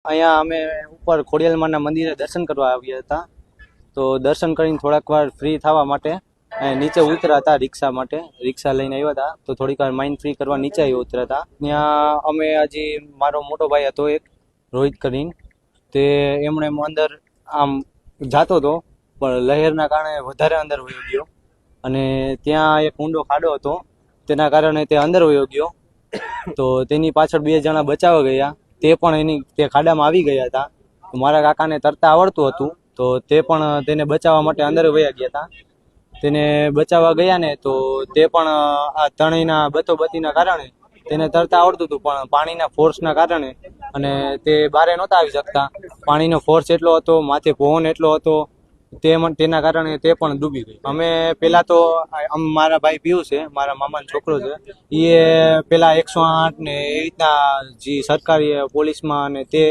અહીંયા અમે ઉપર ખોડિયાલમાના મંદિરે દર્શન કરવા આવ્યા હતા. તો દર્શન કરીને થોડાક વાર ફ્રી થવા માટે નીચે ઉતર્યા હતા રિક્ષા માટે. રિક્ષા લઈને આવ્યા હતા તો થોડીક વાર માઇન્ડ ફ્રી કરવા નીચે ઉતર્યા હતા. ત્યાં અમે હજી મારો મોટો ભાઈ હતો એક રોહિત કરીને, તે એમણે અંદર આમ જાતો હતો પણ લહેરના કારણે વધારે અંદર વયો ગયો અને ત્યાં એક ઊંડો ખાડો હતો, તેના કારણે તે અંદર વયો ગયો. તો તેની પાછળ 2 જણા બચાવવા ગયા, તે પણ તે ખાડામાં આવી ગયા હતા. મારા કાકાને તરતા આવડતું હતું તો તે પણ તેને બચાવવા માટે અંદર વયા ગયા હતા. તેને બચાવવા ગયા ને તો તે પણ આ ત્રણેયના બતોબતીના કારણે તેને તરતા આવડતું હતું, પણ પાણીના ફોર્સના કારણે અને તે બહાર નહોતા આવી શકતા. પાણીનો ફોર્સ એટલો હતો, માથે પવન એટલો હતો, તેના કારણે તે પણ ડૂબી ગઈ. અમે પહેલા તો મારા ભાઈ પીયુ છે, મારા મામાનો છોકરો છે, એ પેલા 108 ને એ રીતના જે સરકારી પોલીસમાં અને તે